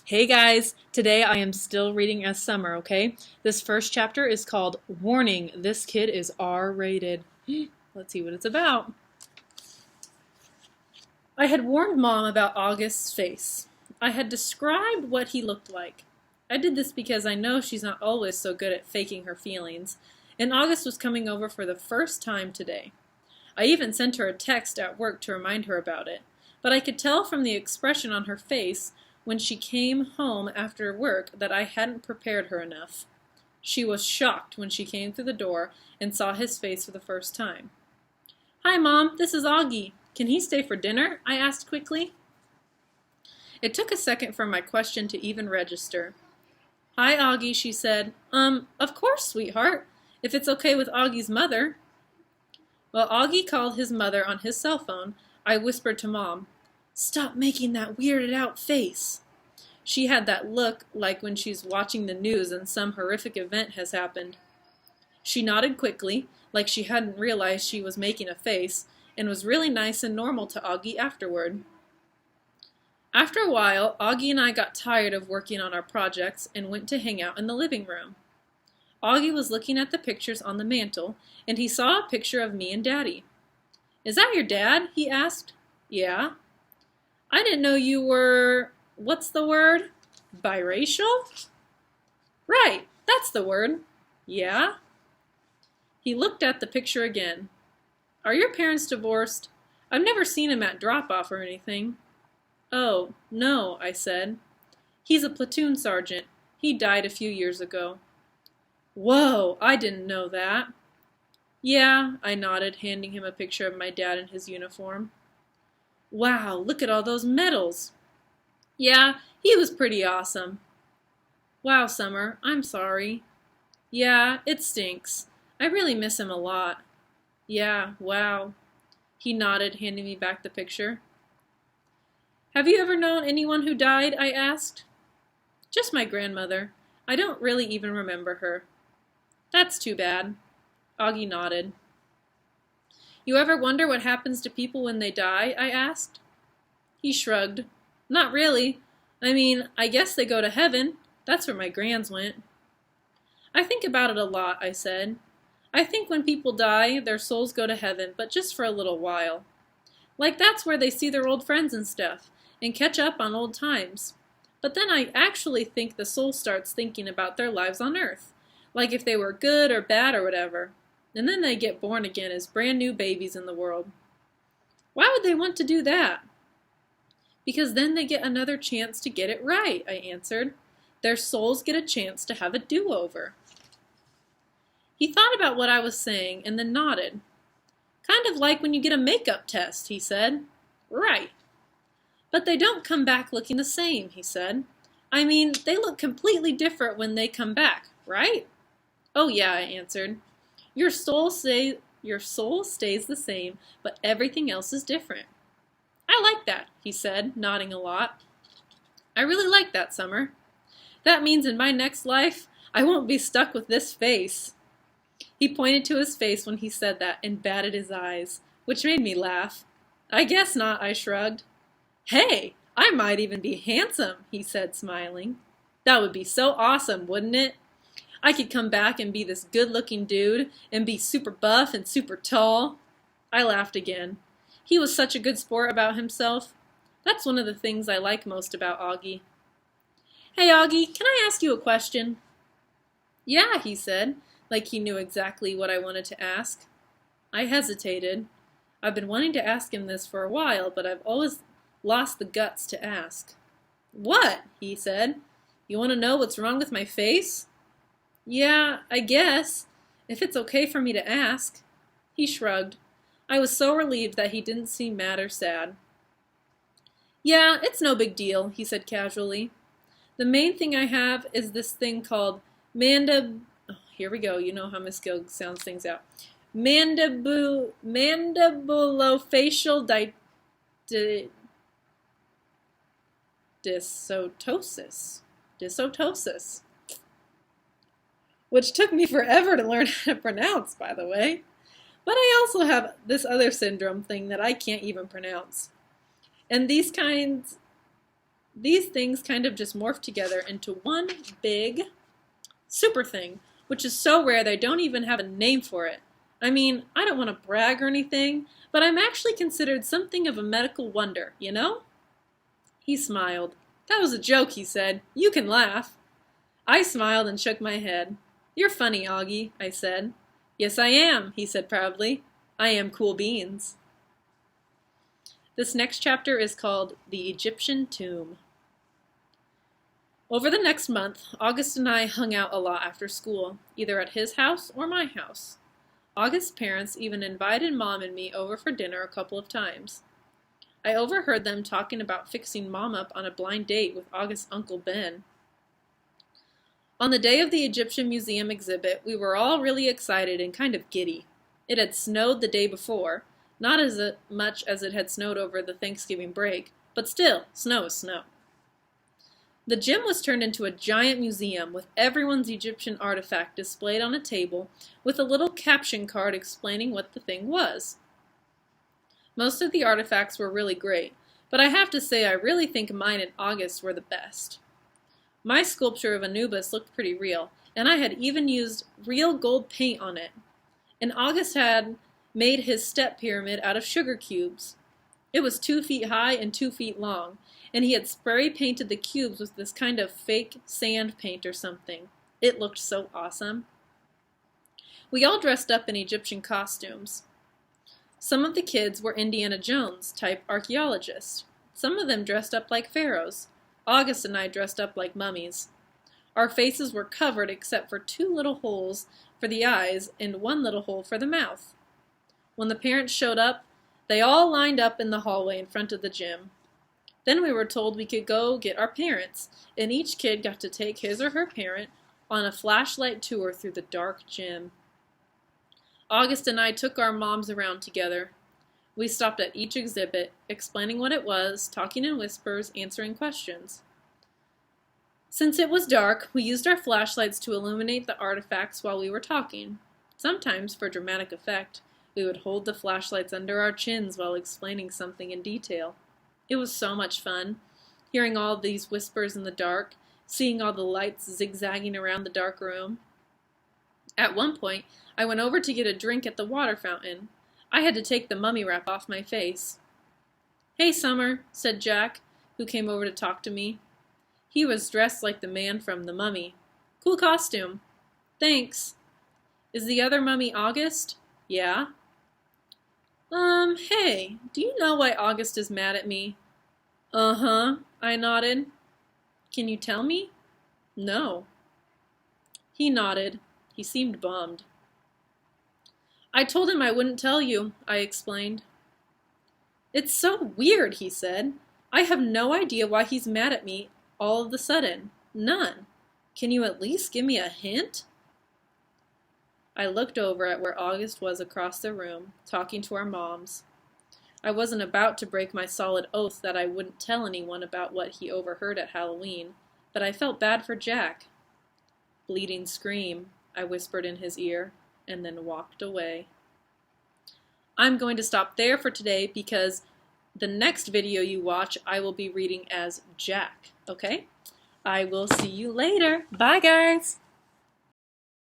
Hey guys, today I am still reading as Summer, okay? This first chapter is called Warning, This Kid is R-rated. Let's see what it's about. I had warned Mom about August's face. I had described what he looked like. I did this because I know she's not always so good at faking her feelings, and August was coming over for the first time today. I even sent her a text at work to remind her about it, but I could tell from the expression on her face when she came home after work that I hadn't prepared her enough. She was shocked when she came through the door and saw his face for the first time. "Hi, Mom, this is Augie. Can he stay for dinner?" I asked quickly. It took a second for my question to even register. "Hi, Augie," she said. Of course, sweetheart, if it's okay with Augie's mother." While Augie called his mother on his cell phone, I whispered to Mom, "Stop making that weirded out face." She had that look like when she's watching the news and some horrific event has happened. She nodded quickly, like she hadn't realized she was making a face, and was really nice and normal to Augie afterward. After a while, Augie and I got tired of working on our projects and went to hang out in the living room. Augie was looking at the pictures on the mantel, and he saw a picture of me and Daddy. "Is that your dad?" he asked. "Yeah." "I didn't know you were, what's the word? Biracial?" "Right, that's the word." "Yeah?" He looked at the picture again. "Are your parents divorced? I've never seen him at drop-off or anything." "Oh, no," I said. "He's a platoon sergeant. He died a few years ago." "Whoa, I didn't know that." "Yeah," I nodded, handing him a picture of my dad in his uniform. "Wow, look at all those medals." "Yeah, he was pretty awesome." "Wow, Summer, I'm sorry." "Yeah, it stinks. I really miss him a lot." "Yeah, wow." He nodded, handing me back the picture. "Have you ever known anyone who died?" I asked. "Just my grandmother. I don't really even remember her." "That's too bad." Augie nodded. "You ever wonder what happens to people when they die?" I asked. He shrugged. "Not really. I mean, I guess they go to heaven. That's where my grands went." "I think about it a lot," I said. "I think when people die, their souls go to heaven, but just for a little while. Like that's where they see their old friends and stuff, and catch up on old times. But then I actually think the soul starts thinking about their lives on Earth, like if they were good or bad or whatever, and then they get born again as brand new babies in the world." "Why would they want to do that?" "Because then they get another chance to get it right," I answered. "Their souls get a chance to have a do-over." He thought about what I was saying and then nodded. "Kind of like when you get a makeup test," he said. "Right." "But they don't come back looking the same," he said. "I mean, they look completely different when they come back, right?" "Oh yeah," I answered. Your soul stays the same, but everything else is different." "I like that," he said, nodding a lot. "I really like that, Summer. That means in my next life, I won't be stuck with this face." He pointed to his face when he said that and batted his eyes, which made me laugh. "I guess not," I shrugged. "Hey, I might even be handsome," he said, smiling. "That would be so awesome, wouldn't it? I could come back and be this good-looking dude and be super buff and super tall." I laughed again. He was such a good sport about himself. That's one of the things I like most about Augie. "Hey, Augie, can I ask you a question?" "Yeah," he said, like he knew exactly what I wanted to ask. I hesitated. I've been wanting to ask him this for a while, but I've always lost the guts to ask. "What?" he said. "You want to know what's wrong with my face?" "Yeah, I guess, if it's okay for me to ask." He shrugged. I was so relieved that he didn't seem mad or sad. "Yeah, it's no big deal," he said casually. "The main thing I have is this thing called here we go, you know how Miss Gill sounds things out. Mandibulofacial dysostosis. Which took me forever to learn how to pronounce, by the way. But I also have this other syndrome thing that I can't even pronounce. And these kinds These things kind of just morph together into one big super thing, which is so rare they don't even have a name for it. I mean, I don't want to brag or anything, but I'm actually considered something of a medical wonder, you know? He smiled. That was a joke, he said. You can laugh. I smiled and shook my head. You're funny, Augie, I said. Yes, I am, he said proudly. I am cool beans. This next chapter is called The Egyptian Tomb. Over the next month, August and I hung out a lot after school, either at his house or my house. August's parents even invited Mom and me over for dinner a couple of times. I overheard them talking about fixing Mom up on a blind date with August's Uncle Ben. On the day of the Egyptian Museum exhibit, we were all really excited and kind of giddy. It had snowed the day before, not as much as it had snowed over the Thanksgiving break, but still, snow is snow. The gym was turned into a giant museum with everyone's Egyptian artifact displayed on a table with a little caption card explaining what the thing was. Most of the artifacts were really great, but I have to say I really think mine and August were the best. My sculpture of Anubis looked pretty real, and I had even used real gold paint on it. And August had made his step pyramid out of sugar cubes. It was 2 feet high and 2 feet long, and he had spray painted the cubes with this kind of fake sand paint or something. It looked so awesome. We all dressed up in Egyptian costumes. Some of the kids were Indiana Jones type archaeologists. Some of them dressed up like pharaohs. August and I dressed up like mummies. Our faces were covered except for 2 little holes for the eyes and 1 little hole for the mouth. When the parents showed up, they all lined up in the hallway in front of the gym. Then we were told we could go get our parents, and each kid got to take his or her parent on a flashlight tour through the dark gym. August and I took our moms around together. We stopped at each exhibit, explaining what it was, talking in whispers, answering questions. Since it was dark, we used our flashlights to illuminate the artifacts while we were talking. Sometimes, for dramatic effect, we would hold the flashlights under our chins while explaining something in detail. It was so much fun, hearing all these whispers in the dark, seeing all the lights zigzagging around the dark room. At one point, I went over to get a drink at the water fountain. I had to take the mummy wrap off my face. Hey, Summer, said Jack, who came over to talk to me. He was dressed like the man from The Mummy. Cool costume. Thanks. Is the other mummy August? Yeah. Hey, do you know why August is mad at me? Uh-huh, I nodded. Can you tell me? No. He nodded. He seemed bummed. I told him I wouldn't tell you, I explained. It's so weird, he said. I have no idea why he's mad at me all of a sudden. None. Can you at least give me a hint? I looked over at where August was across the room, talking to our moms. I wasn't about to break my solid oath that I wouldn't tell anyone about what he overheard at Halloween, but I felt bad for Jack. Bleeding scream, I whispered in his ear, and then walked away. I'm going to stop there for today because the next video you watch I will be reading as Jack, okay? I will see you later. Bye, guys!